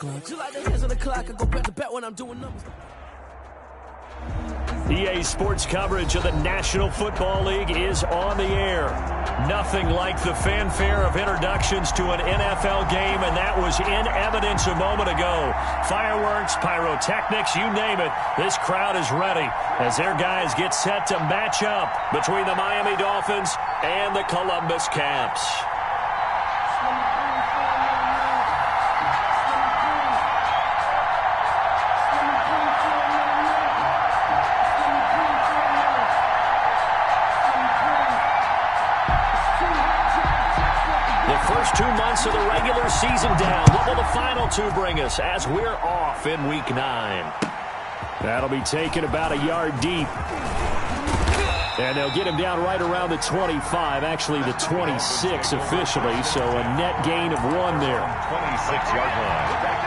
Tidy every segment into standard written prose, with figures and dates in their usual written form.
clock. Just like the hands on the clock, I go back to back when I'm doing numbers. EA Sports coverage of the National Football League is on the air. Nothing like the fanfare of introductions to an NFL game, and that was in evidence a moment ago. Fireworks, pyrotechnics, you name it, this crowd is ready as their guys get set to match up between the Miami Dolphins and the Columbus Caps. First 2 months of the regular season down. What will the final two bring us as we're off in Week 9? That'll be taken about a yard deep. And they'll get him down right around the 25, actually the 26 officially, so a net gain of 1 there. 26-yard line.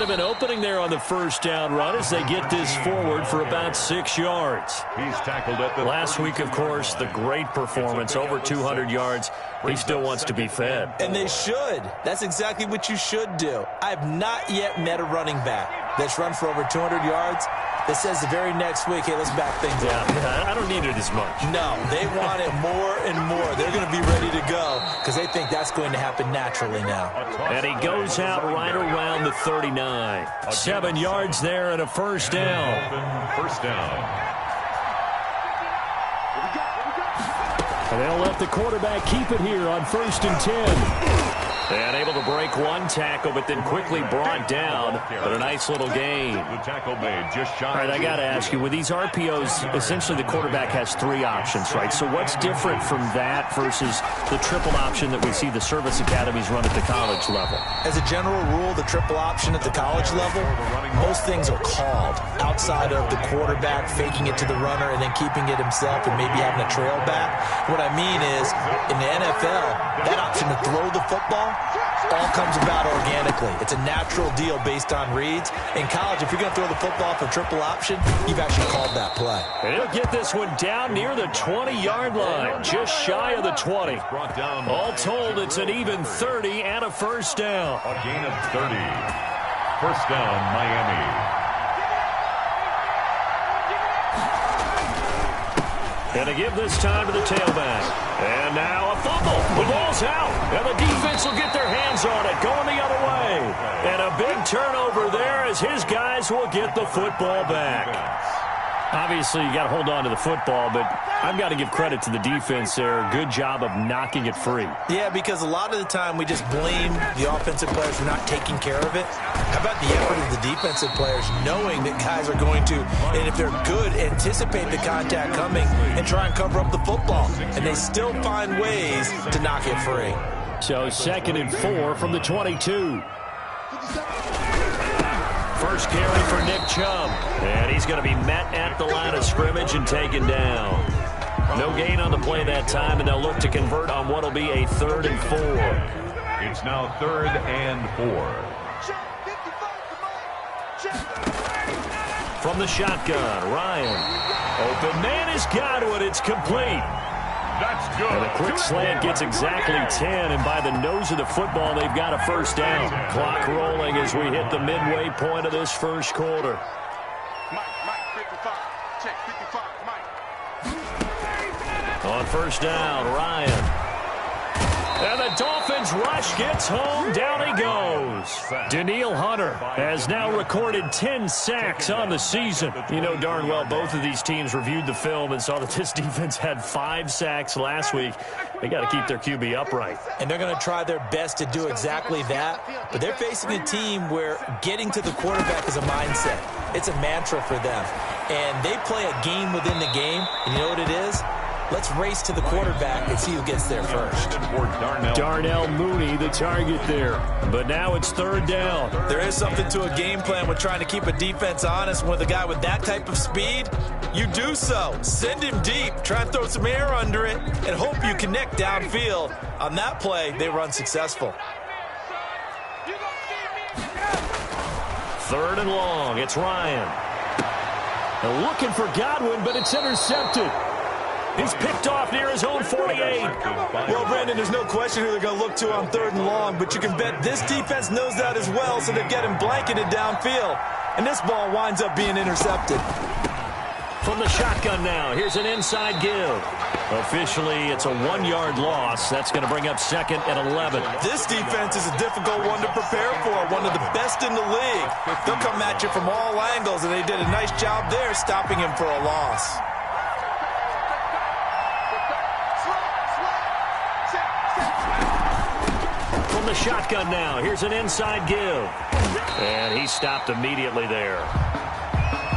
An opening there on the first down run as they get this forward for about 6 yards. He's tackled at the last week, of course, the great performance, over 200 yards. He still wants to be fed. And they should. That's exactly what you should do. I have not yet met a running back that's run for over 200 yards that says the very next week, hey, let's back things up. Yeah, I don't need it as much. No, they want it more and more. They're going to be ready to go because they think that's going to happen naturally now. And he goes out right around the 39. 7 yards there and a first down. First down. And they'll let the quarterback keep it here on 1st and 10. And able to break one tackle, but then quickly brought down. But a nice little gain. The tackle made just shy. All right, I got to ask you, with these RPOs, essentially the quarterback has 3 options, right? So what's different from that versus the triple option that we see the service academies run at the college level? As a general rule, the triple option at the college level, most things are called outside of the quarterback faking it to the runner and then keeping it himself and maybe having a trail back. What I mean is, in the NFL, that option to throw the football all comes about organically. It's a natural deal based on reads. In college, if you're going to throw the football for triple option, you've actually called that play. And he'll get this one down near the 20-yard line, just shy of the 20. All told, it's an even 30 and a first down. A gain of 30. First down, Miami. And to give this time to the tailback. And now a fumble. The ball's out. And the defense will get their hands on it, going the other way. And a big turnover there as his guys will get the football back. Obviously, you got to hold on to the football, but I've got to give credit to the defense there. Good job of knocking it free. Yeah, because a lot of the time we just blame the offensive players for not taking care of it. How about the effort of the defensive players knowing that guys are going to, and if they're good, anticipate the contact coming and try and cover up the football. And they still find ways to knock it free. So 2nd and 4 from the 22. First carry for Nick Chubb. And he's going to be met at the line of scrimmage and taken down. No gain on the play that time, and they'll look to convert on what will be a 3rd and 4. It's now 3rd and 4. From the shotgun, Ryan. Open man has got it. It's complete. That's good. And a quick slant gets exactly 10, and by the nose of the football, they've got a first down. Clock rolling as we hit the midway point of this first quarter. Mike, 55. Check 55, Mike. On first down, Ryan. And the Dolphins rush gets home. Down he goes. Danielle Hunter has now recorded 10 sacks on the season. You know darn well both of these teams reviewed the film and saw that this defense had 5 sacks last week. They got to keep their QB upright. And they're going to try their best to do exactly that. But they're facing a team where getting to the quarterback is a mindset. It's a mantra for them. And they play a game within the game. And you know what it is? Let's race to the quarterback and see who gets there first. Darnell Mooney, the target there. But now it's 3rd down. There is something to a game plan with trying to keep a defense honest. With a guy with that type of speed, you do so. Send him deep. Try and throw some air under it and hope you connect downfield. On that play, they were unsuccessful. 3rd and long. It's Ryan. And looking for Godwin, but it's intercepted. He's picked off near his own 48. Well, Brandon, there's no question who they're going to look to on 3rd and long, but you can bet this defense knows that as well, so they're getting blanketed downfield. And this ball winds up being intercepted. From the shotgun now, here's an inside give. Officially, it's a 1-yard loss. That's going to bring up 2nd and 11. This defense is a difficult one to prepare for, one of the best in the league. They'll come at you from all angles, and they did a nice job there stopping him for a loss. From the shotgun now, here's an inside give. And he stopped immediately there.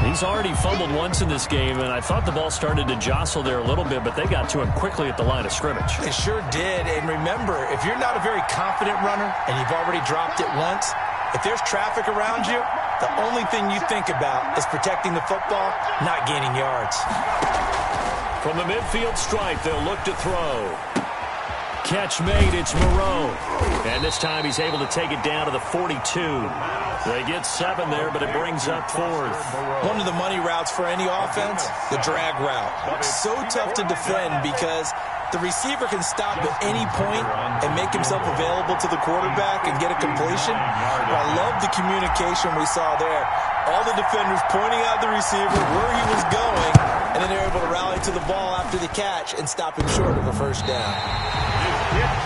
He's already fumbled once in this game, and I thought the ball started to jostle there a little bit, but they got to him quickly at the line of scrimmage. They sure did, and remember, if you're not a very confident runner and you've already dropped it once, if there's traffic around you, the only thing you think about is protecting the football, not gaining yards. From the midfield stripe, they'll look to throw. Catch made, it's Moreau. And this time he's able to take it down to the 42. They get 7 there, but it brings up 4th. One of the money routes for any offense, the drag route. So tough to defend because the receiver can stop at any point and make himself available to the quarterback and get a completion. But I love the communication we saw there. All the defenders pointing out the receiver where he was going, and then they're able to rally to the ball after the catch and stop him short of a first down.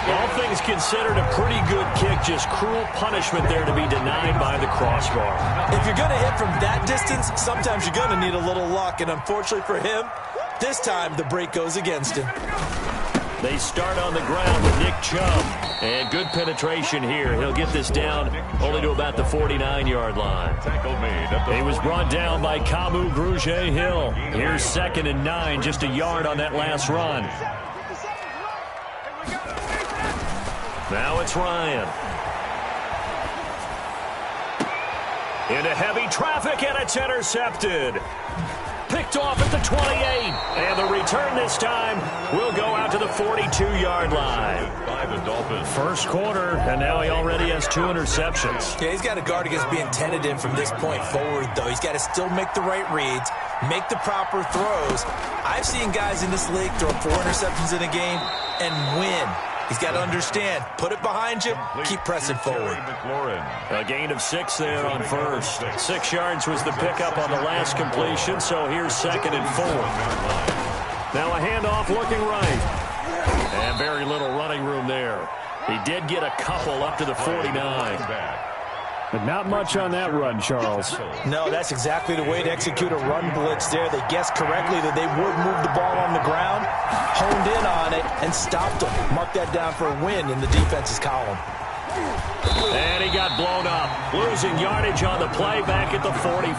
All things considered, a pretty good kick. Just cruel punishment there to be denied by the crossbar. If you're going to hit from that distance, sometimes you're going to need a little luck. And unfortunately for him, this time the break goes against him. They start on the ground with Nick Chubb. And good penetration here. He'll get this down only to about the 49-yard line. He was brought down by Kamu Grugier-Hill. Here's 2nd and 9, just a yard on that last run. Now it's Ryan. Into heavy traffic, and it's intercepted. Picked off at the 28. And the return this time will go out to the 42-yard line. First quarter, and now he already has 2 interceptions. Yeah, he's got to guard against being tented in from this point forward, though. He's got to still make the right reads, make the proper throws. I've seen guys in this league throw 4 interceptions in a game and win. He's got to understand, put it behind you, keep pressing forward. A gain of 6 there on first. 6 yards was the pickup on the last completion, so here's 2nd and 4. Now a handoff looking right. And very little running room there. He did get a couple up to the 49. But not much on that run, Charles. No, that's exactly the way to execute a run blitz there. They guessed correctly that they would move the ball on the ground, honed in on it, and stopped them. Mark that down for a win in the defense's column. And he got blown up, losing yardage on the play back at the 44.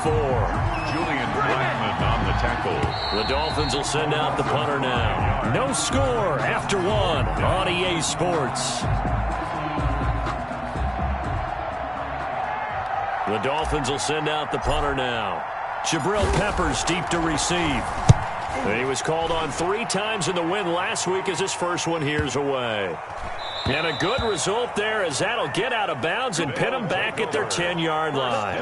Julian Blackman on the tackle. The Dolphins will send out the punter now. No score after 1 on EA Sports. The Dolphins will send out the punter now. Jabril Peppers deep to receive. He was called on 3 times in the win last week as his first one here's away. And a good result there as that'll get out of bounds and pin them back at their 10-yard line.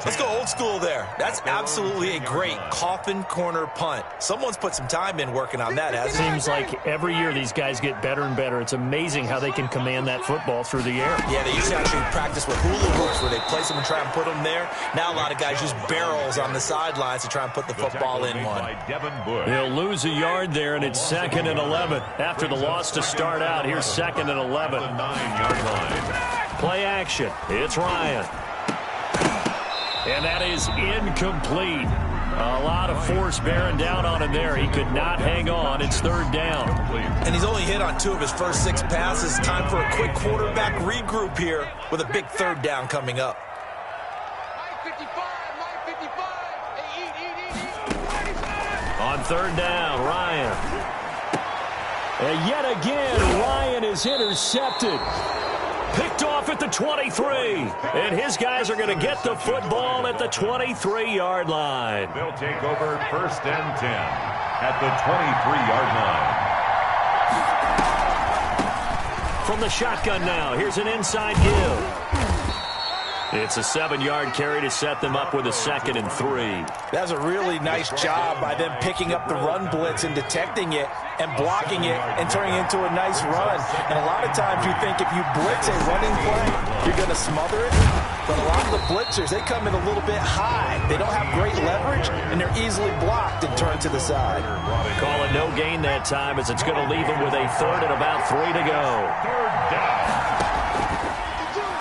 Let's go old school there. That's absolutely a great coffin corner punt. Someone's put some time in working on that, hasn't it? Seems like every year these guys get better and better. It's amazing how they can command that football through the air. Yeah, they used to actually practice with hula hoops where they place them and try and put them there. Now a lot of guys use barrels on the sidelines to try and put the football in one. He'll lose a yard there, and it's 2nd and 11. After the loss to start out, here's 2nd and 11. 9-yard line. Play action. It's Ryan. And that is incomplete. A lot of force bearing down on him there. He could not hang on. It's 3rd down. And he's only hit on 2 of his first 6 passes. Time for a quick quarterback regroup here with a big 3rd down coming up. On 3rd down, Ryan. And yet again, Ryan is intercepted. Picked off at the 23. And his guys are going to get the football at the 23-yard line. They'll take over 1st and 10 at the 23-yard line. From the shotgun now, here's an inside give. It's a 7-yard carry to set them up with a 2nd and 3. That's a really nice job by them picking up the run blitz and detecting it and blocking it and turning it into a nice run. And a lot of times you think if you blitz a running play, you're going to smother it. But a lot of the blitzers, they come in a little bit high. They don't have great leverage, and they're easily blocked and turned to the side. Call it no gain that time as it's going to leave them with a 3rd and about 3 to go. 3rd down.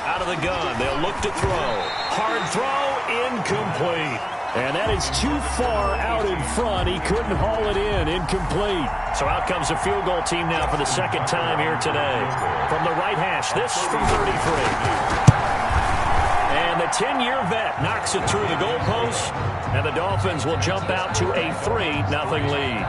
Out of the gun, they'll look to throw. Hard throw, incomplete. And that is too far out in front. He couldn't haul it in, incomplete. So out comes the field goal team now for the 2nd time here today. From the right hash, this from 33. And the 10-year vet knocks it through the goalpost, and the Dolphins will jump out to a 3-0 lead.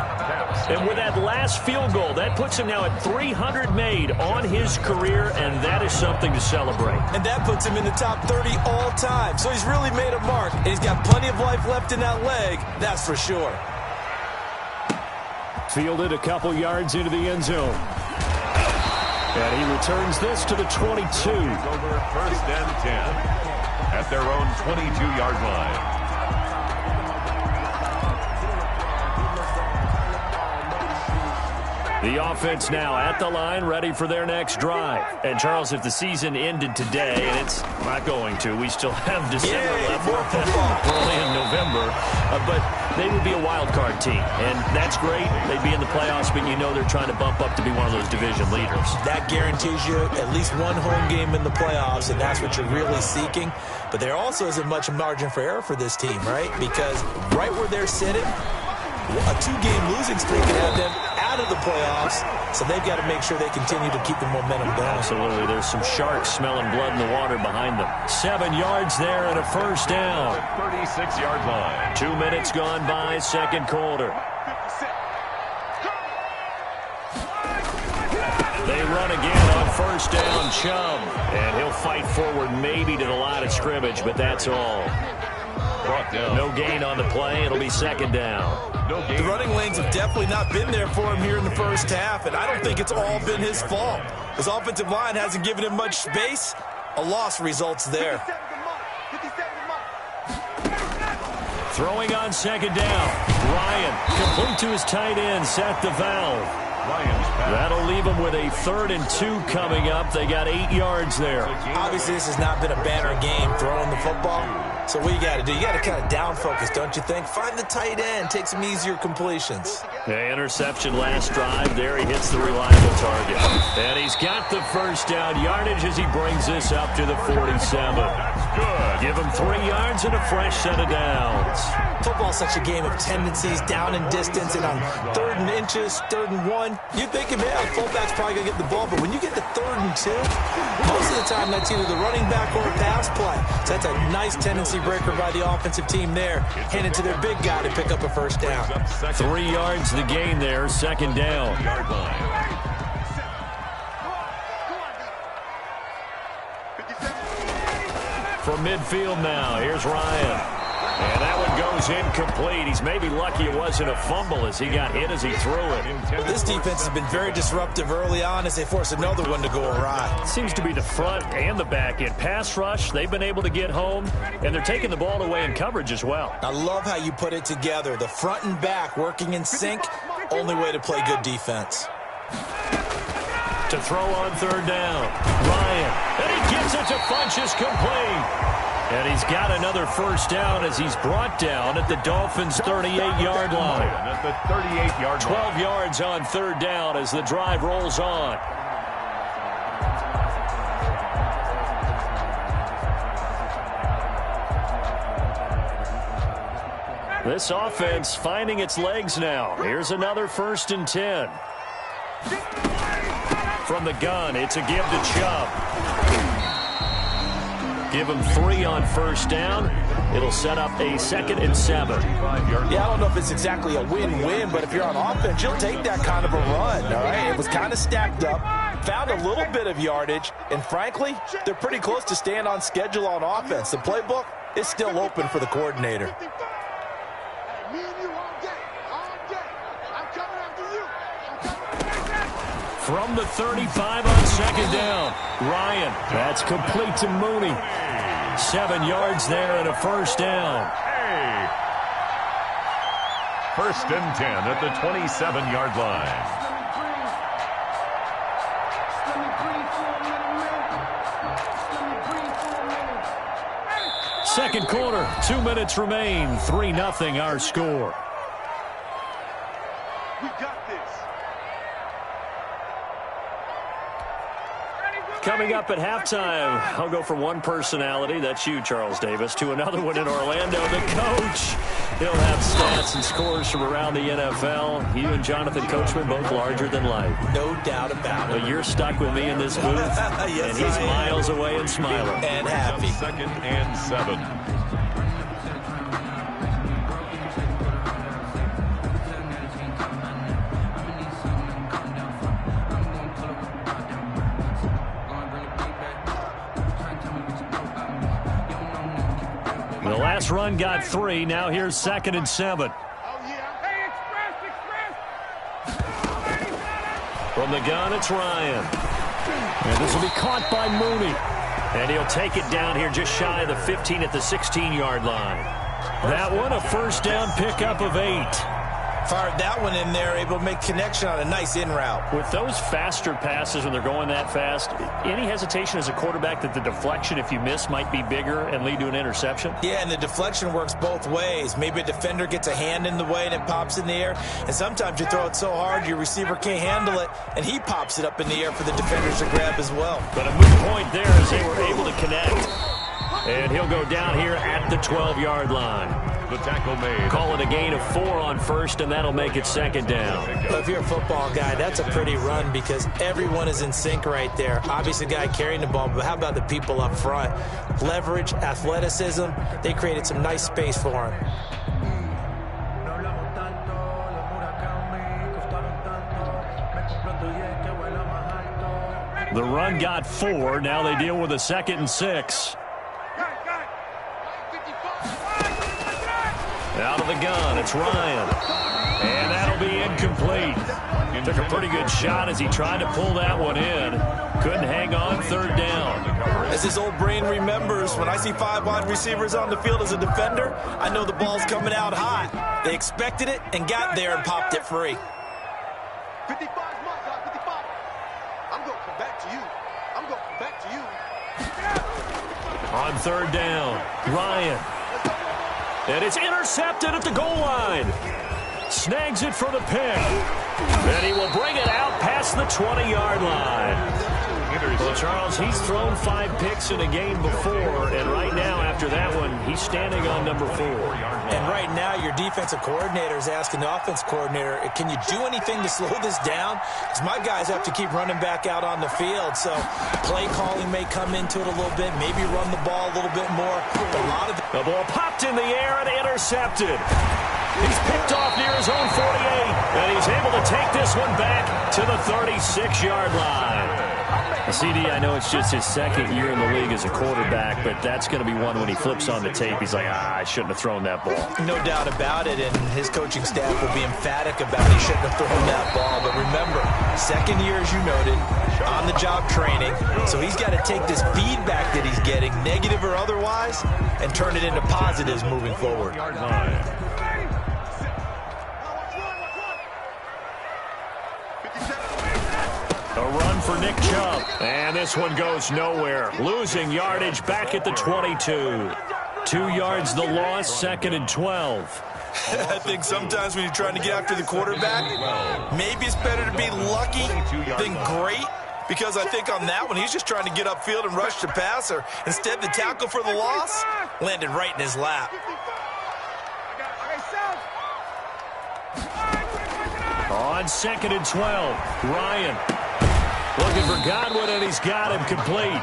And with that last field goal, that puts him now at 300 made on his career, and that is something to celebrate. And that puts him in the top 30 all time. So he's really made a mark, and he's got plenty of life left in that leg, that's for sure. Fielded a couple yards into the end zone. And he returns this to the 22. Over 1st and 10 at their own 22-yard line. The offense now at the line, ready for their next drive. And, Charles, if the season ended today, and it's not going to, we still have December left, early in November, but they would be a wild card team. And that's great. They'd be in the playoffs, but you know they're trying to bump up to be one of those division leaders. That guarantees you at least one home game in the playoffs, and that's what you're really seeking. But there also isn't much margin for error for this team, right? Because right where they're sitting, a 2-game losing streak can have them out of the playoffs, so they've got to make sure they continue to keep the momentum going. Absolutely. There's some sharks smelling blood in the water behind them. 7 yards there and a 1st down. 36-yard line. 2 minutes gone by, 2nd quarter. They run again on 1st down, Chubb. And he'll fight forward maybe to the line of scrimmage, but that's all. No gain on the play. It'll be 2nd down. The running lanes have definitely not been there for him here in the first half, and I don't think it's all been his fault. His offensive line hasn't given him much space. A loss results there. Throwing on 2nd down. Ryan, complete to his tight end, set the valve. That'll leave them with a 3rd and 2 coming up. They got 8 yards there. Obviously, this has not been a banner game throwing the football. So what you got to do, you got to kind of down focus, don't you think? Find the tight end, take some easier completions. The interception last drive. There he hits the reliable target. And he's got the 1st down yardage as he brings this up to the 47. Good. Give him 3 yards and a fresh set of downs. Football's such a game of tendencies, down and distance, and on 3rd and inches, 3rd and 1, you're thinking, man, fullback's probably going to get the ball. But when you get to 3rd and 2, most of the time that's either the running back or a pass play. So that's a nice tendency breaker by the offensive team there. Hand it to their big guy to pick up a 1st down. 3 yards the gain there, 2nd down. From midfield now, here's Ryan. And that one goes incomplete. He's maybe lucky it wasn't a fumble as he got hit as he threw it. This defense has been very disruptive early on as they force another one to go awry. Seems to be the front and the back end. Pass rush, they've been able to get home, and they're taking the ball away in coverage as well. I love how you put it together. The front and back working in sync, only way to play good defense. To throw on 3rd down, Ryan, and he gets it to Funchess complete. And he's got another 1st down as he's brought down at the Dolphins' 38-yard line. At the 38-yard line. 12 yards on 3rd down as the drive rolls on. This offense finding its legs now. Here's another 1st and 10. From the gun, it's a give to Chubb. Give him 3 on 1st down. It'll set up a 2nd and 7. Yeah, I don't know if it's exactly a win-win, but if you're on offense, you'll take that kind of a run, all right? It was kind of stacked up, found a little bit of yardage, and frankly, they're pretty close to staying on schedule on offense. The playbook is still open for the coordinator. From the 35 on 2nd down, Ryan, that's complete to Mooney. 7 yards there and a first down. Hey! First and 10 at the 27-yard line. Second quarter, 2 minutes remain. 3-0 our score. We got this. Coming up at halftime, I'll go from one personality, that's you, Charles Davis, to another one in Orlando, the coach. He'll have stats and scores from around the NFL. You and Jonathan Coachman, both larger than life. No doubt about it. But you're stuck with me in this booth, yes, and he's miles away and smiling. And happy. Second and 7. The last run got 3. Now here's 2nd and 7. From the gun, it's Ryan. And this will be caught by Mooney. And he'll take it down here just shy of the 15 at the 16-yard line. That one, a first down pickup of 8. Fired that one in there, able to make connection on a nice in route. With those faster passes when they're going that fast, any hesitation as a quarterback that the deflection, if you miss, might be bigger and lead to an interception? Yeah, and the deflection works both ways. Maybe a defender gets a hand in the way and it pops in the air. And sometimes you throw it so hard your receiver can't handle it, and he pops it up in the air for the defenders to grab as well. But a moot point there as they were able to connect. And he'll go down here at the 12-yard line. The tackle made. Call it a gain of 4 on first, and that'll make it 2nd down. But if you're a football guy, that's a pretty run because everyone is in sync right there. Obviously, the guy carrying the ball, but how about the people up front? Leverage, athleticism, they created some nice space for him. The run got 4. Now they deal with a 2nd and 6. Out of the gun, it's Ryan. And that'll be incomplete. Took a pretty good shot as he tried to pull that one in. Couldn't hang on, 3rd down. As his old brain remembers, when I see 5 wide receivers on the field as a defender, I know the ball's coming out hot. They expected it and got there and popped it free. 55 is my guy, 55. I'm going to come back to you. I'm going to come back to you. On 3rd down, Ryan. And it's intercepted at the goal line. Snags it for the pick. And he will bring it out past the 20-yard line. Well, Charles, he's thrown 5 picks in a game before, and right now, after that one, he's standing on number 4. And right now, your defensive coordinator is asking the offense coordinator, can you do anything to slow this down? Because my guys have to keep running back out on the field, so play calling may come into it a little bit, maybe run the ball a little bit more, but a lot of the ball popped in the air and intercepted. He's picked off near his own 48, and he's able to take this one back to the 36-yard line. CD, I know it's just his 2nd year in the league as a quarterback, but that's going to be one when he flips on the tape. He's like, I shouldn't have thrown that ball. No doubt about it, and his coaching staff will be emphatic about he shouldn't have thrown that ball. But remember, 2nd year, as you noted, on-the-job training, so he's got to take this feedback that he's getting, negative or otherwise, and turn it into positives moving forward. A run for Nick Chubb. And this one goes nowhere. Losing yardage back at the 22. 2 yards the loss, 2nd and 12. I think sometimes when you're trying to get after the quarterback, maybe it's better to be lucky than great. Because I think on that one, he's just trying to get upfield and rush the passer. Instead, the tackle for the loss landed right in his lap. On 2nd and 12, Ryan looking for Godwin, and he's got him complete.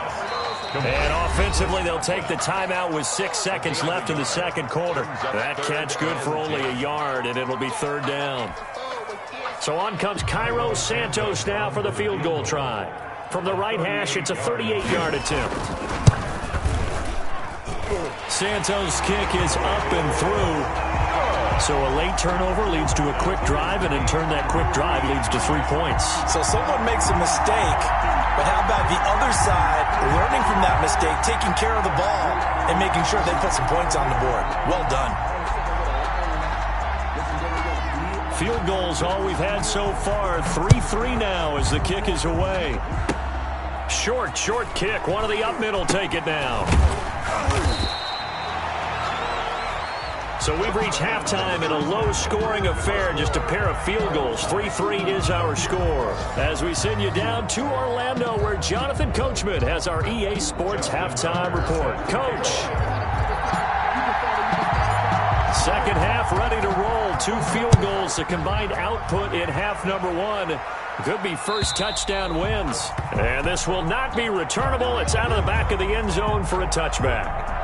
And offensively, they'll take the timeout with 6 seconds left in the 2nd quarter. That catch good for only a yard, and it'll be 3rd down. So on comes Cairo Santos now for the field goal try. From the right hash, it's a 38-yard attempt. Santos' kick is up and through. So a late turnover leads to a quick drive, and in turn that quick drive leads to 3 points. So someone makes a mistake, But how about the other side, learning from that mistake, taking care of the ball, and making sure they put some points on the board? Well done. Field goals all we've had so far. 3-3 now as the kick is away. Short kick. One of the up middle take it now. So we've reached halftime in a low-scoring affair, just a pair of field goals. 3-3 is our score. As we send you down to Orlando, where Jonathan Coachman has our EA Sports halftime report. Coach. Second half ready to roll. 2 field goals, the combined output in half number 1. Could be first touchdown wins. And this will not be returnable. It's out of the back of the end zone for a touchback.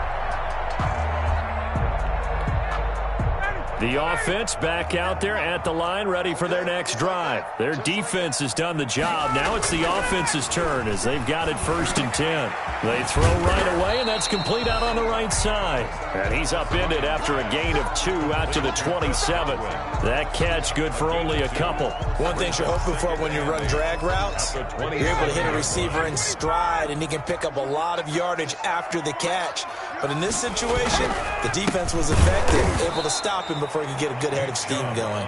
The offense back out there at the line, ready for their next drive. Their defense has done the job. Now it's the offense's turn as they've got it 1st and 10. They throw right away, and that's complete out on the right side. And he's upended after a gain of 2 out to the 27. That catch good for only a couple. One thing you're hoping for when you run drag routes, you're able to hit a receiver in stride, and he can pick up a lot of yardage after the catch. But in this situation, the defense was effective, able to stop him before he could get a good head of steam going.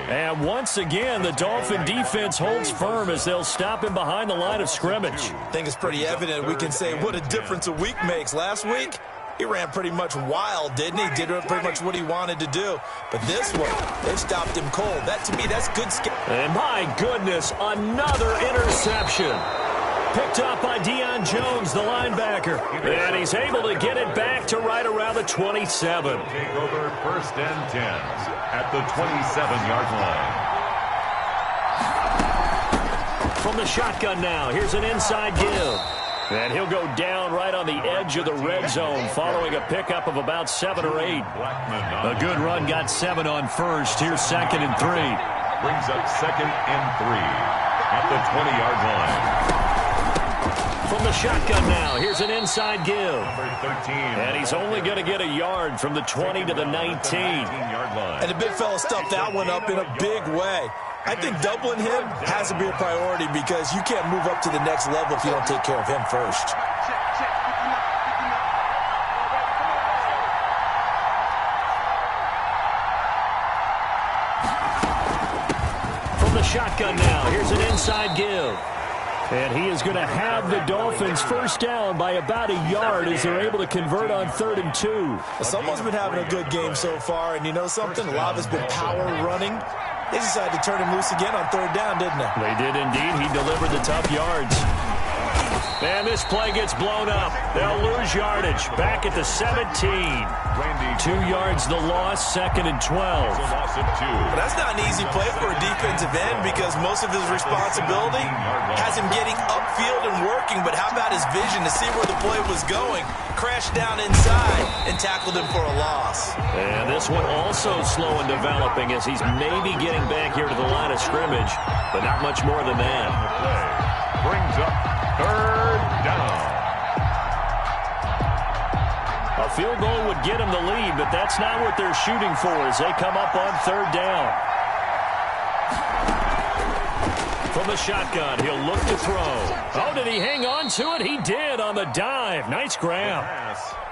And once again, the Dolphin defense holds firm as they'll stop him behind the line of scrimmage. I think it's pretty evident. We can say what a difference a week makes. Last week, he ran pretty much wild, didn't he? Did pretty much what he wanted to do. But this one, they stopped him cold. That, to me, that's good skill. And my goodness, another interception. Picked up by Deion Jones, the linebacker. And he's able to get it back to right around the 27. Take over 1st and 10 at the 27-yard line. From the shotgun now, here's an inside give. And he'll go down right on the edge of the red zone following a pickup of about 7 or 8. A good run got 7 on first. Here's 2nd and 3. Brings up 2nd and 3 at the 20-yard line. From the shotgun now, here's an inside give. Number 13. And he's only going to get a yard from the 20 to the 19. And the big fella stuffed that one up in a big way. I think doubling him has to be a priority because you can't move up to the next level if you don't take care of him first. From the shotgun now, here's an inside give. And he is going to have the Dolphins first down by about a yard as they're able to convert on 3rd and 2. Well, someone's been having a good game so far, and you know something? A lot of it's been power running. They decided to turn him loose again on 3rd down, didn't they? They did indeed. He delivered the tough yards. And this play gets blown up. They'll lose yardage. Back at the 17. 2 yards the loss, 2nd and 12. But that's not an easy play for a defensive end because most of his responsibility has him getting upfield and working. But how about his vision to see where the play was going? Crashed down inside and tackled him for a loss. And this one also slow in developing as he's maybe getting back here to the line of scrimmage, but not much more than that. Brings up 3rd down. A field goal would get him the lead, but that's not what they're shooting for as they come up on 3rd down. From the shotgun, he'll look to throw. Oh, did he hang on to it? He did on the dive. Nice grab.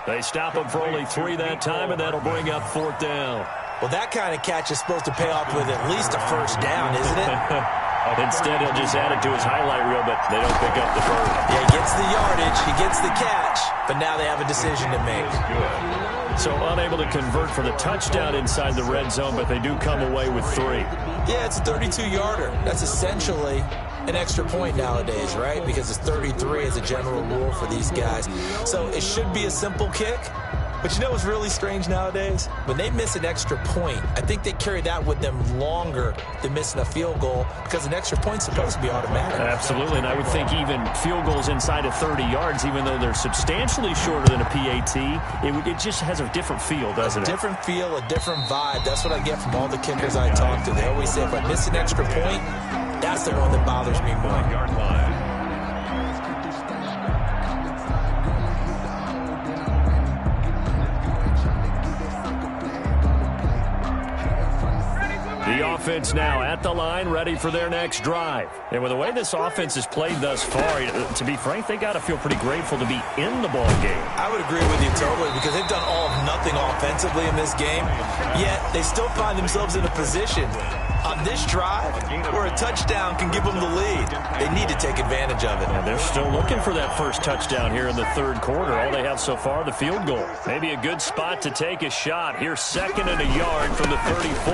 They stop him for only 3 that time, and that'll bring up 4th down. Well, that kind of catch is supposed to pay off with at least a first down, isn't it? Instead, he'll just add it to his highlight reel, but they don't pick up the first. Yeah, he gets the yardage, he gets the catch, but now they have a decision to make. So unable to convert for the touchdown inside the red zone, but they do come away with 3. Yeah, it's a 32-yarder. That's essentially an extra point nowadays, right? Because it's 33 as a general rule for these guys. So it should be a simple kick. But you know what's really strange nowadays? When they miss an extra point, I think they carry that with them longer than missing a field goal because an extra point's supposed to be automatic. Absolutely, and I would think even field goals inside of 30 yards, even though they're substantially shorter than a PAT, it just has a different feel, doesn't it? A different feel, a different vibe. That's what I get from all the kickers I talk to. They always say if I miss an extra point, that's the one that bothers me more. Yard line. The offense now at the line, ready for their next drive. And with the way this offense has played thus far, to be frank, they got to feel pretty grateful to be in the ball game. I would agree with you totally because they've done all of nothing offensively in this game, yet they still find themselves in a position on this drive where a touchdown can give them the lead. They need to take advantage of it. And they're still looking for that first touchdown here in the third quarter. All they have so far, the field goal. Maybe a good spot to take a shot. Here's 2nd and a yard from the 34.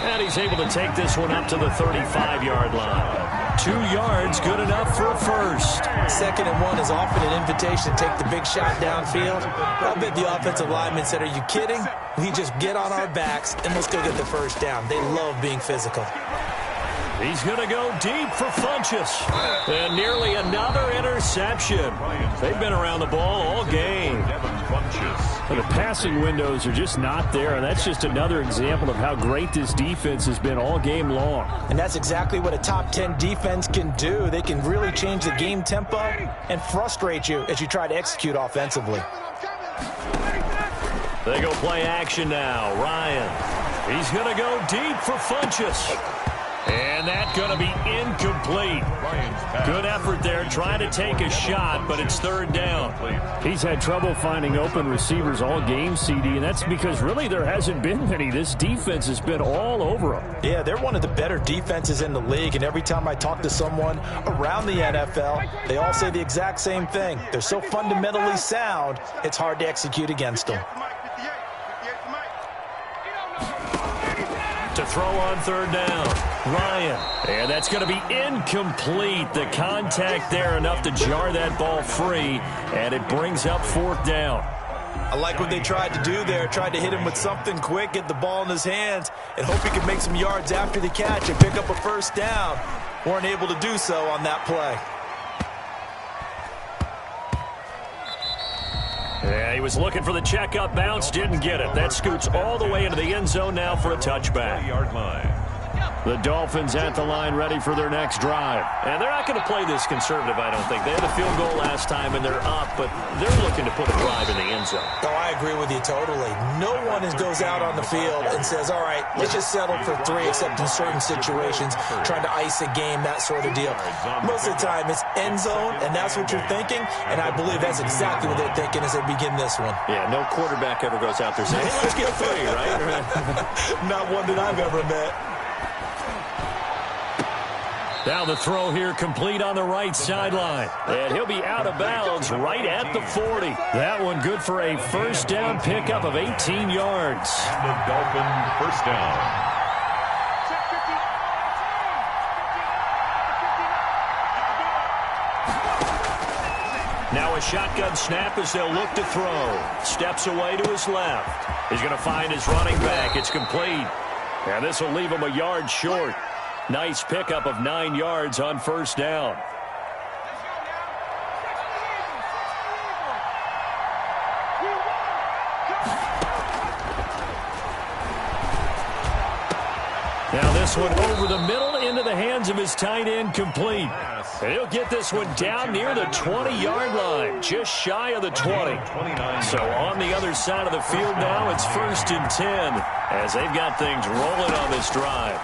And he's able to take this one up to the 35-yard line. 2 yards, good enough for a first. 2nd and 1 is often an invitation to take the big shot downfield. I bet the offensive lineman said, are you kidding? We just get on our backs and let's go get the first down. They love being physical. He's going to go deep for Funchess. And nearly another interception. They've been around the ball all game. The passing windows are just not there, and that's just another example of how great this defense has been all game long. And that's exactly what a top 10 defense can do. They can really change the game tempo and frustrate you as you try to execute offensively. They go play action now. Ryan. He's going to go deep for Funchess. And that's going to be incomplete. Good effort there trying to take a shot, but it's 3rd down. He's had trouble finding open receivers all game, CD, and that's because really there hasn't been many. This defense has been all over them. Yeah, they're one of the better defenses in the league, and every time I talk to someone around the NFL, they all say the exact same thing. They're so fundamentally sound, it's hard to execute against them. To throw on 3rd down, Ryan. And that's going to be incomplete. The contact there enough to jar that ball free, and it brings up 4th down. I like what they tried to do there. Tried to hit him with something quick, get the ball in his hands, and hope he could make some yards after the catch and pick up a first down. Weren't able to do so on that play. Yeah, he was looking for the check-up bounce, didn't get it. That scoots all the way into the end zone now for a touchback. The Dolphins at the line ready for their next drive. And they're not going to play this conservative, I don't think. They had a field goal last time, and they're up, but they're looking to put a drive in the end zone. Oh, I agree with you totally. No one goes out on the field and says, all right, let's just settle for 3, except in certain situations, trying to ice a game, that sort of deal. Most of the time, it's end zone, and that's what you're thinking, and I believe that's exactly what they're thinking as they begin this one. Yeah, no quarterback ever goes out there saying, hey, let's get 3, right? Not one that I've ever met. Now the throw here complete on the right sideline. And he'll be out of bounds right at the 40. That one good for a first down pickup of 18 yards. And the Dolphin first down. Now a shotgun snap as they'll look to throw. Steps away to his left. He's going to find his running back. It's complete. And this will leave him a yard short. Nice pickup of 9 yards on first down. Now this one over the middle into the hands of his tight end, complete. And he'll get this one down near the 20-yard line, just shy of the 20. So on the other side of the field now, it's 1st and 10 as they've got things rolling on this drive.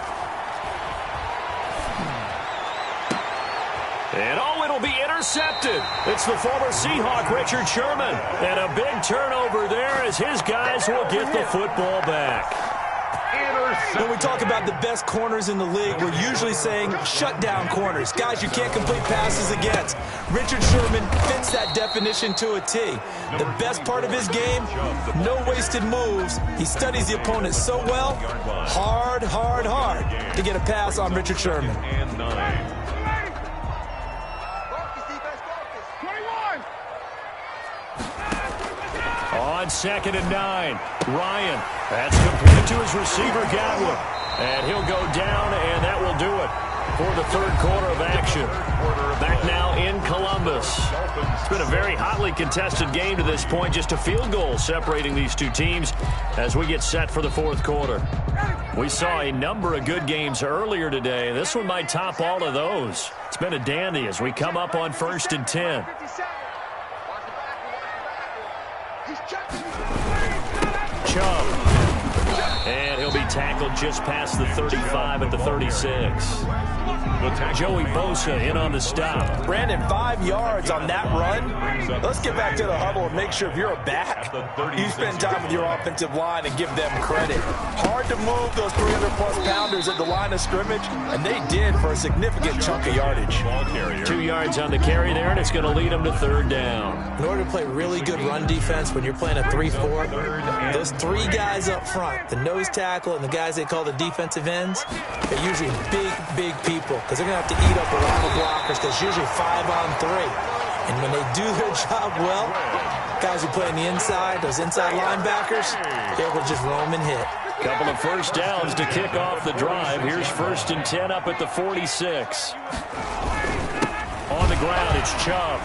And it'll be intercepted. It's the former Seahawk, Richard Sherman. And a big turnover there as his guys will get the football back. When we talk about the best corners in the league, we're usually saying shutdown corners, guys you can't complete passes against. Richard Sherman fits that definition to a T. The best part of his game, no wasted moves. He studies the opponent so well, hard to get a pass on Richard Sherman. On 2nd and 9, Ryan. That's complete to his receiver, Godwin. And he'll go down, and that will do it for the third quarter of action. Back now in Columbus. It's been a very hotly contested game to this point. Just a field goal separating these two teams as we get set for the fourth quarter. We saw a number of good games earlier today. This one might top all of those. It's been a dandy as we come up on 1st and 10. Chubb. And he'll be tackle just past the 35 at the 36. Joey Bosa in on the stop. Brandon, 5 yards on that run. Let's get back to the huddle and make sure if you're a back, you spend time with your offensive line and give them credit. Hard to move those 300-plus pounders at the line of scrimmage, and they did for a significant chunk of yardage. 2 yards on the carry there, and it's going to lead them to 3rd down. In order to play really good run defense when you're playing a 3-4, those 3 guys up front, the nose tackle and the guys they call the defensive ends, they're usually big people because they're going to have to eat up a lot of blockers because it's usually 5 on 3. And when they do their job well, guys who play on the inside, those inside linebackers, they're able to just roam and hit. Couple of first downs to kick off the drive. Here's 1st and 10 up at the 46. On the ground, it's Chubb.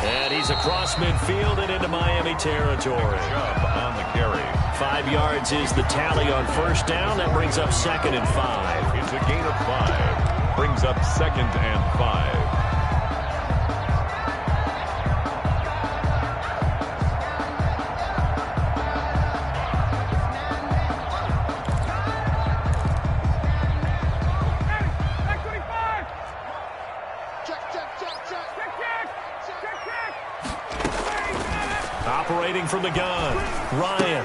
And he's across midfield and into Miami territory. Chubb on the carry. 5 yards is the tally on 1st down. That brings up 2nd and 5. It's a gain of 5. Brings up 2nd and 5. Operating from the gun, Ryan.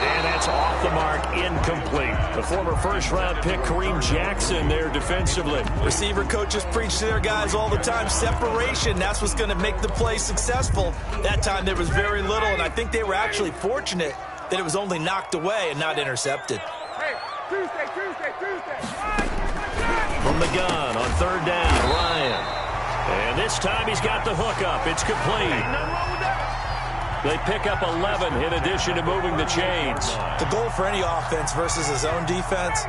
And that's off the mark, incomplete. The former first-round pick, Kareem Jackson, there defensively. Receiver coaches preach to their guys all the time. Separation, that's what's going to make the play successful. That time there was very little, and I think they were actually fortunate that it was only knocked away and not intercepted. Hey, Tuesday. From the gun on 3rd down, Ryan. And this time he's got the hookup. It's complete. They pick up 11 in addition to moving the chains. The goal for any offense versus a zone defense,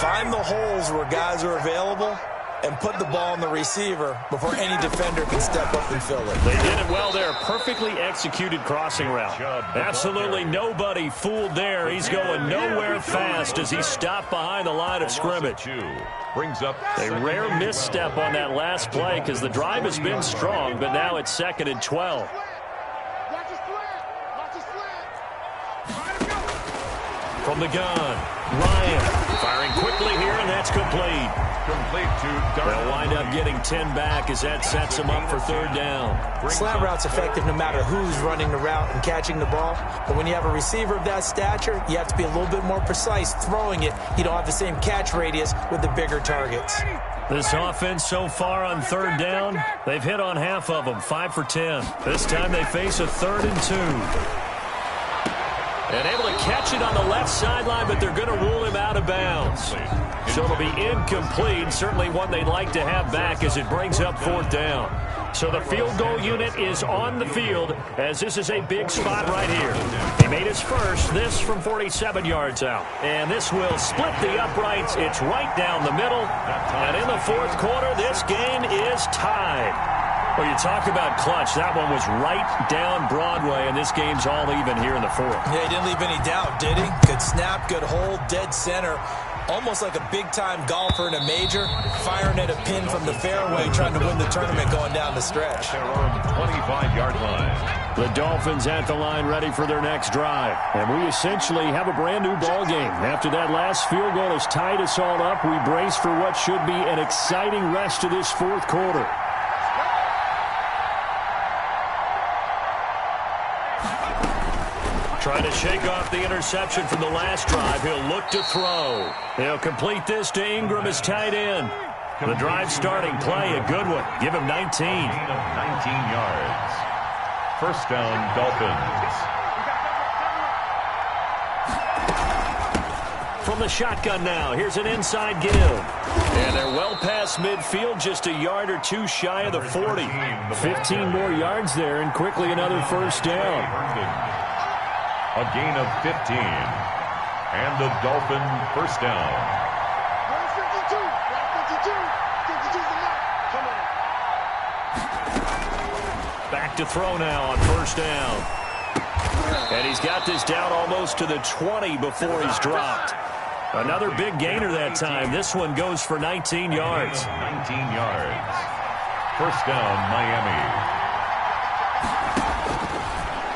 find the holes where guys are available and put the ball on the receiver before any defender can step up and fill it. They did it well there. Perfectly executed crossing route. Absolutely nobody fooled there. He's going nowhere fast as he stopped behind the line of scrimmage. Brings up a rare misstep on that last play because the drive has been strong, but now it's 2nd and 12. From the gun, Ryan firing quickly here, and that's complete. They'll wind up getting 10 back as that sets them up for 3rd down. Slant route's effective no matter who's running the route and catching the ball. But when you have a receiver of that stature, you have to be a little bit more precise throwing it. You don't have the same catch radius with the bigger targets. This offense so far on 3rd down, they've hit on half of them, 5 for 10. This time they face a 3rd and 2. And able to catch it on the left sideline, but they're going to rule him out of bounds. So it'll be incomplete, certainly one they'd like to have back as it brings up 4th down. So the field goal unit is on the field as this is a big spot right here. He made his first, this from 47 yards out. And this will split the uprights. It's right down the middle. And in the 4th quarter, this game is tied. Well, you talk about clutch. That one was right down Broadway, and this game's all even here in the 4th. Yeah, he didn't leave any doubt, did he? Good snap, good hold, dead center. Almost like a big-time golfer in a major, firing at a pin from the fairway, trying to win the tournament going down the stretch. Their own 25-yard line. The Dolphins at the line ready for their next drive. And we essentially have a brand-new ball game. After that last field goal has tied us all up, we brace for what should be an exciting rest of this 4th quarter. Trying to shake off the interception from the last drive. He'll look to throw. He'll complete this to Ingram as tight end. The drive starting play, a good one. Give him 19. 19 yards. 1st down, Dolphins. From the shotgun now, here's an inside give. And they're well past midfield, just a yard or two shy of the 40. 15 more yards there, and quickly another 1st down. A gain of 15. And the Dolphin 1st down. 52. 52's the mark. Come on. Back to throw now on 1st down. And he's got this down almost to the 20 before he's dropped. Another big gainer that time. This one goes for 19 yards. 19 yards. 1st down, Miami.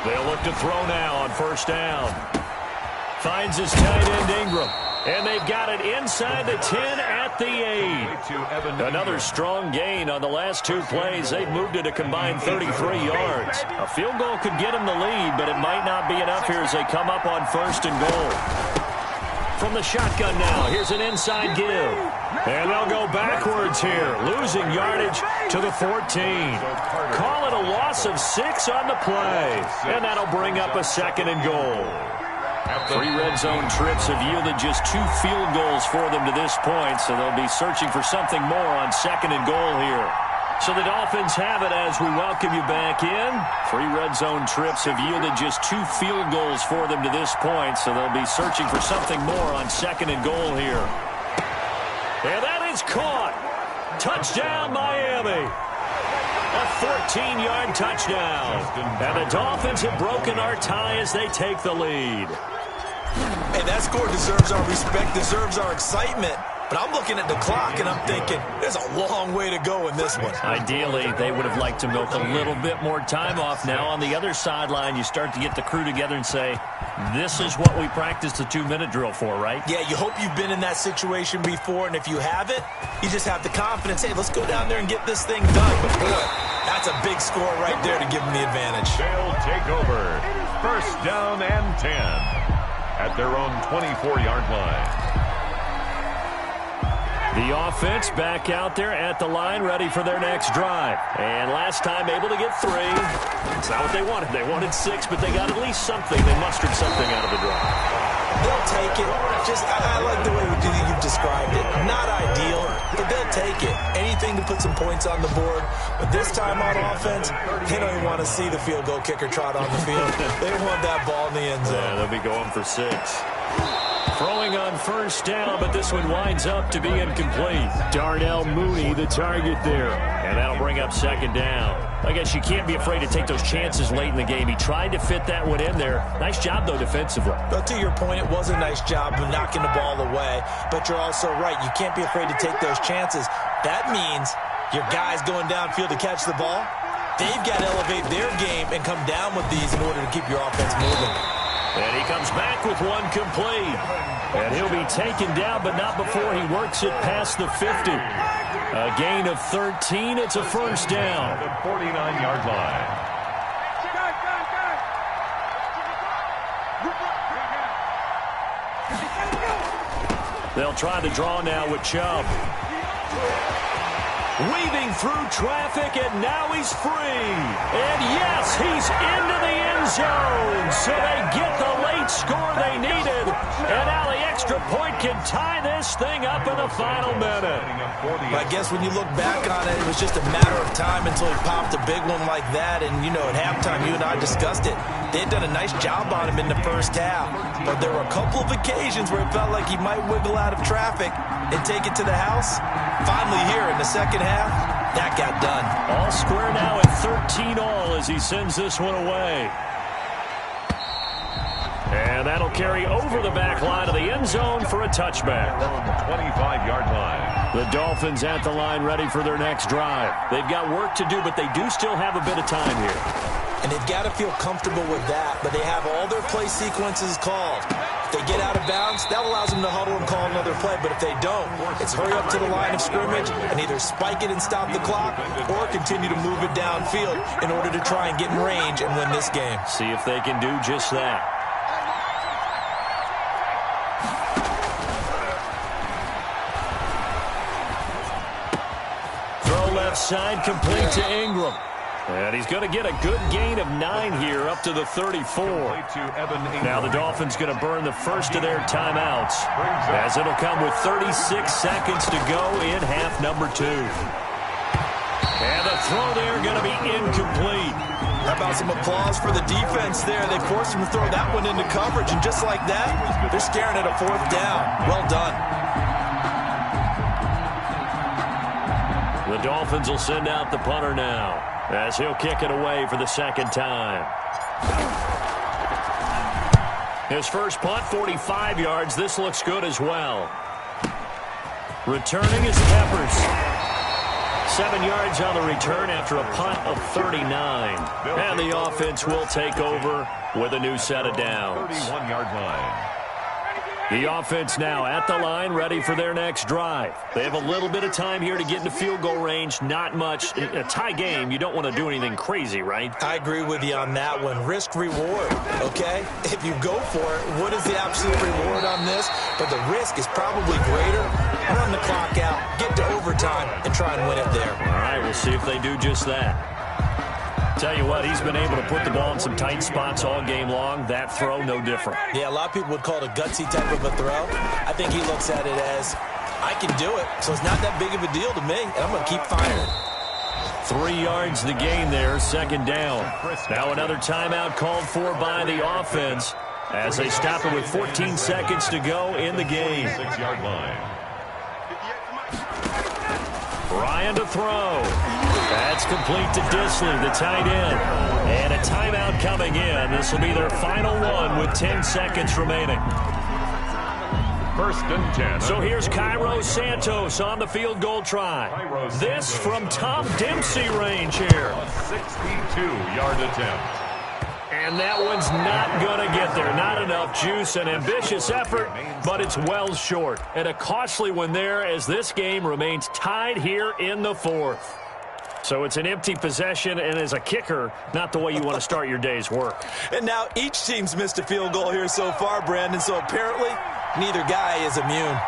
They'll look to throw now on 1st down. Finds his tight end Ingram. And they've got it inside the 10 at the 8. Another strong gain on the last 2 plays. They've moved it a combined 33 yards. A field goal could get them the lead, but it might not be enough here as they come up on 1st and goal. From the shotgun now, here's an inside give. And they'll go backwards here, losing yardage to the 14. Call it a loss of 6 on the play. And that'll bring up a 2nd and goal. 3 red zone trips have yielded just 2 field goals for them to this point, so they'll be searching for something more on 2nd and goal here. So the Dolphins have it as we welcome you back in. 3 red zone trips have yielded just 2 field goals for them to this point, so they'll be searching for something more on 2nd and goal here. And that is caught. Touchdown, Miami. A 14-yard touchdown. And the Dolphins have broken our tie as they take the lead. Hey, that score deserves our respect, deserves our excitement. But I'm looking at the clock, and I'm thinking, there's a long way to go in this one. Ideally, they would have liked to milk a little bit more time off. Now, on the other sideline, you start to get the crew together and say, this is what we practiced the 2-minute drill for, right? Yeah, you hope you've been in that situation before, and if you haven't, you just have the confidence, hey, let's go down there and get this thing done. But, boy, that's a big score right there to give them the advantage. They'll take over. 1st down and 10 at their own 24-yard line. The offense back out there at the line, ready for their next drive. And last time able to get 3. It's not what they wanted. They wanted 6, but they got at least something. They mustered something out of the drive. They'll take it. I like the way you've described it. Not ideal, but they'll take it. Anything to put some points on the board. But this time on offense, they don't even want to see the field goal kicker trot on the field. They want that ball in the end zone. Yeah, they'll be going for 6. Throwing on 1st down, but this one winds up to be incomplete. Darnell Mooney, the target there. And that'll bring up 2nd down. I guess you can't be afraid to take those chances late in the game. He tried to fit that one in there. Nice job, though, defensively. But to your point, it was a nice job of knocking the ball away. But you're also right. You can't be afraid to take those chances. That means your guys going downfield to catch the ball, they've got to elevate their game and come down with these in order to keep your offense moving. And he comes back with one complete. And he'll be taken down, but not before he works it past the 50. A gain of 13. It's a 1st down. The 49-yard line. They'll try the draw now with Chubb. Weaving through traffic, and now he's free. And yes, he's into the end zone. So they get the late score they needed. And now the extra point can tie this thing up in the final minute. I guess when you look back on it, it was just a matter of time until he popped a big one like that. And, you know, at halftime, you and I discussed it. They had done a nice job on him in the 1st half. But there were a couple of occasions where it felt like he might wiggle out of traffic and take it to the house. Finally here in the 2nd half, that got done. All square now at 13 all as he sends this one away. And that'll carry over the back line of the end zone for a touchback. 25-yard line. The Dolphins at the line ready for their next drive. They've got work to do, but they do still have a bit of time here. And they've got to feel comfortable with that, but they have all their play sequences called. If they get out of bounds, that allows them to huddle and call another play. But if they don't, it's hurry up to the line of scrimmage and either spike it and stop the clock or continue to move it downfield in order to try and get in range and win this game. See if they can do just that. Throw left side, complete to Ingram. And he's going to get a good gain of 9 here, up to the 34. Now the Dolphins going to burn the first of their timeouts, as it'll come with 36 seconds to go in half number 2. And the throw there going to be incomplete. How about some applause for the defense there? They forced him to throw that one into coverage, and just like that, they're staring at a 4th down. Well done. The Dolphins will send out the punter now, as he'll kick it away for the 2nd time. His first punt, 45 yards. This looks good as well. Returning is Peppers. 7 yards on the return after a punt of 39. And the offense will take over with a new set of downs. 31-yard line. The offense now at the line, ready for their next drive. They have a little bit of time here to get into field goal range, not much. In a tie game, you don't want to do anything crazy, right? I agree with you on that one. Risk-reward, okay? If you go for it, what is the absolute reward on this? But the risk is probably greater. Run the clock out, get to overtime, and try and win it there. All right, we'll see if they do just that. Tell you what, he's been able to put the ball in some tight spots all game long. That throw, no different. Yeah, a lot of people would call it a gutsy type of a throw. I think he looks at it as, I can do it, so it's not that big of a deal to me, and I'm going to keep firing. 3 yards the gain there, second down. Now another timeout called for by the offense as they stop it with 14 seconds to go in the game. 6-yard line. Ryan to throw. That's complete to Disley, the tight end. And a timeout coming in. This will be their final one with 10 seconds remaining. 1st and 10. So here's Cairo Santos on the field goal try. This from Tom Dempsey range here. A 62-yard attempt. And that one's not going to get there. Not enough juice. An ambitious effort, but it's well short. And a costly one there as this game remains tied here in the 4th. So it's an empty possession, and as a kicker, not the way you want to start your day's work. And now each team's missed a field goal here so far, Brandon, so apparently neither guy is immune.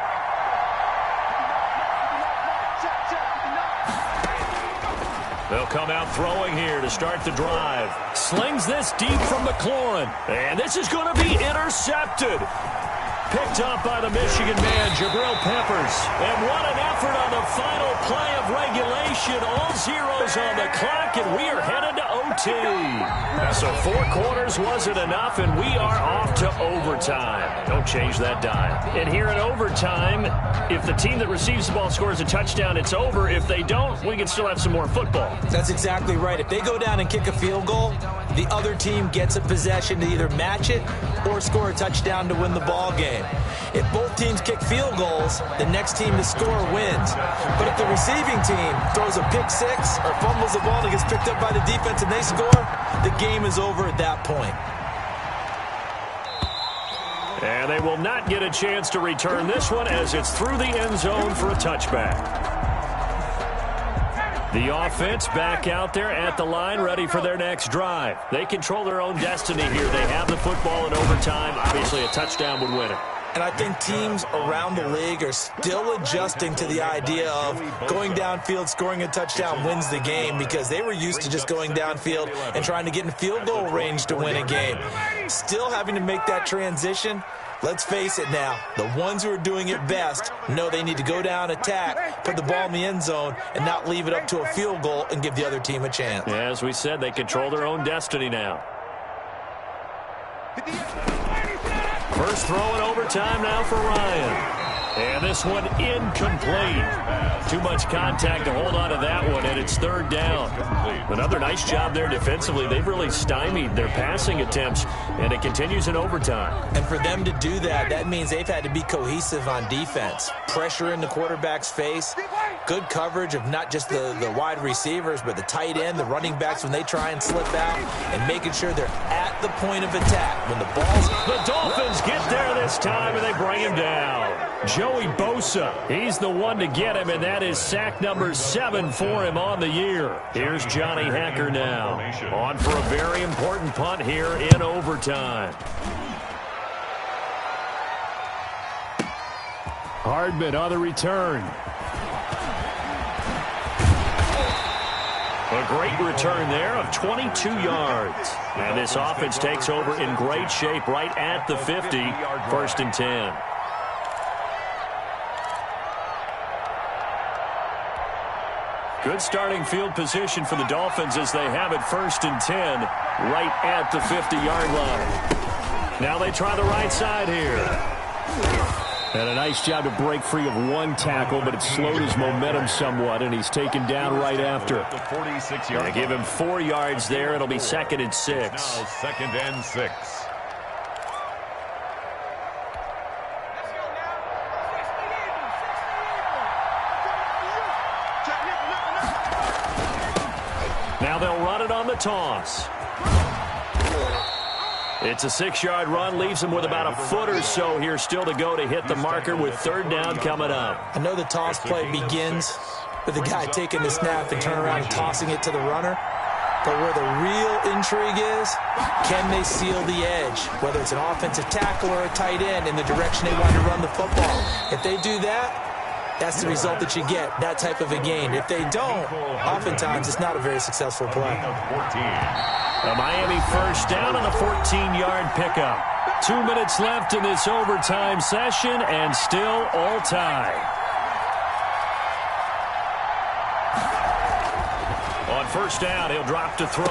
They'll come out throwing here to start the drive. Slings this deep from McLaurin, and this is going to be intercepted. Picked up by the Michigan man, Jabril Peppers. And what an effort on the final play of regulation. All zeros on the clock, and we are headed to OT. So 4 quarters wasn't enough, and we are off to overtime. Don't change that dial. And here in overtime, if the team that receives the ball scores a touchdown, it's over. If they don't, we can still have some more football. That's exactly right. If they go down and kick a field goal, the other team gets a possession to either match it or score a touchdown to win the ball game. If both teams kick field goals, the next team to score wins. But if the receiving team throws a pick six or fumbles the ball and it gets picked up by the defense and they score, the game is over at that point. And they will not get a chance to return this one as it's through the end zone for a touchback. The offense back out there at the line, ready for their next drive. They control their own destiny here. They have the football in overtime. Obviously, a touchdown would win it. And I think teams around the league are still adjusting to the idea of going downfield, scoring a touchdown wins the game, because they were used to just going downfield and trying to get in field goal range to win a game. Still having to make that transition. Let's face it now, the ones who are doing it best know they need to go down, attack, put the ball in the end zone, and not leave it up to a field goal and give the other team a chance. Yeah, as we said, they control their own destiny now. First throw in overtime now for Ryan. And this one incomplete. Too much contact to hold on to that one, and it's 3rd down. Another nice job there defensively. They've really stymied their passing attempts, and it continues in overtime. And for them to do that, that means they've had to be cohesive on defense. Pressure in the quarterback's face. Good coverage of not just the wide receivers, but the tight end, the running backs when they try and slip out, and making sure they're at the point of attack. When the ball's... The Dolphins get there this time, and they bring him down. Joey Bosa, he's the one to get him, and that is sack number 7 for him on the year. Here's Johnny Hecker now, on for a very important punt here in overtime. Hardman on the return. A great return there of 22 yards. And this offense takes over in great shape right at the 50, 1st and 10. Good starting field position for the Dolphins as they have it 1st and 10 right at the 50-yard line. Now they try the right side here. And a nice job to break free of one tackle, but it slowed his momentum somewhat, and he's taken down right after. They give him 4 yards there. It'll be 2nd and 6. Now 2nd and 6. Now they'll run it on the toss. It's a 6-yard run, leaves him with about a foot or so here still to go to hit the marker with third down coming up. I know the toss play begins with the guy taking the snap and turning around and tossing it to the runner. But where the real intrigue is, can they seal the edge, whether it's an offensive tackle or a tight end, in the direction they want to run the football? If they do that, that's the result that you get, that type of a gain. If they don't, oftentimes it's not a very successful play. A Miami first down on a 14-yard pickup. 2 minutes left in this overtime session, and still all tie. On first down, he'll drop to throw.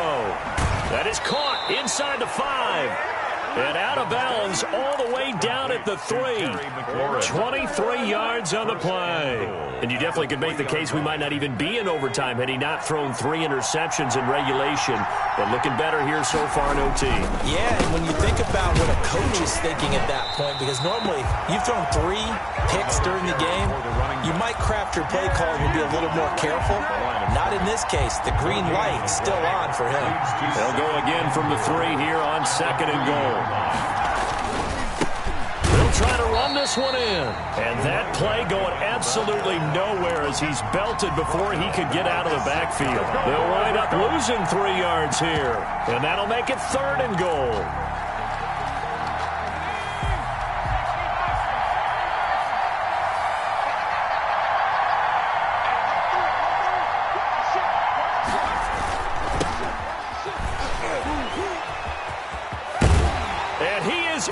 That is caught inside the 5. And out of bounds all the way down at the 3. 23 yards on the play. And you definitely could make the case we might not even be in overtime had he not thrown 3 interceptions in regulation. But looking better here so far in OT. Yeah, and when you think about what a coach is thinking at that point, because normally you've thrown 3 picks during the game, you might craft your play call and be a little more careful. Not in this case. The green light is still on for him. They'll go again from the 3 here on 2nd and goal. They'll try to run this one in. And that play going absolutely nowhere as he's belted before he could get out of the backfield. They'll wind up losing 3 yards here. And that'll make it 3rd and goal.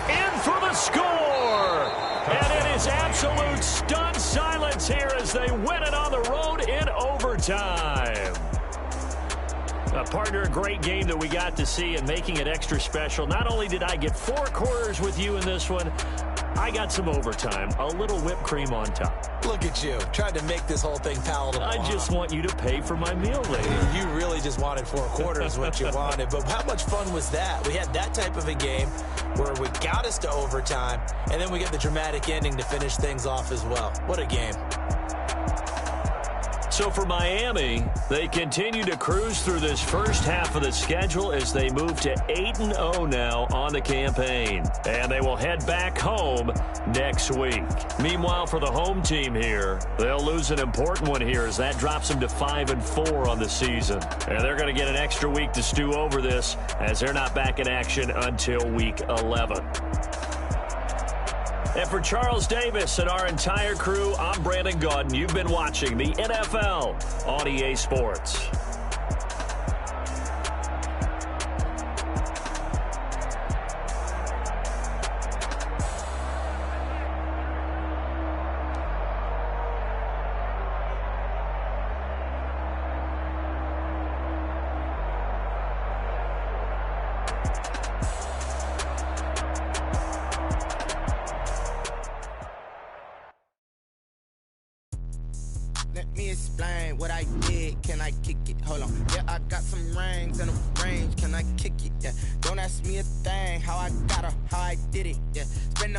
In for the score. And it is absolute stunned silence here as they win it on the road in overtime. Partner, a great game that we got to see, and making it extra special. Not only did I get 4 quarters with you in this one, I got some overtime, a little whipped cream on top. Look at you, tried to make this whole thing palatable. I just want you to pay for my meal later. You really just wanted 4 quarters what you wanted, but how much fun was that? We had that type of a game where we got us to overtime, and then we get the dramatic ending to finish things off as well. What a game. So for Miami, they continue to cruise through this first half of the schedule as they move to 8-0 now on the campaign. And they will head back home next week. Meanwhile, for the home team here, they'll lose an important one here as that drops them to 5-4 on the season. And they're going to get an extra week to stew over this as they're not back in action until week 11. And for Charles Davis and our entire crew, I'm Brandon Gaudin. You've been watching the NFL on EA Sports. Let me explain what I did. Can I kick it? Hold on. Yeah, I got some rings and a range. Can I kick it? Yeah. Don't ask me a thing. How I got her, how I did it. Yeah. Spend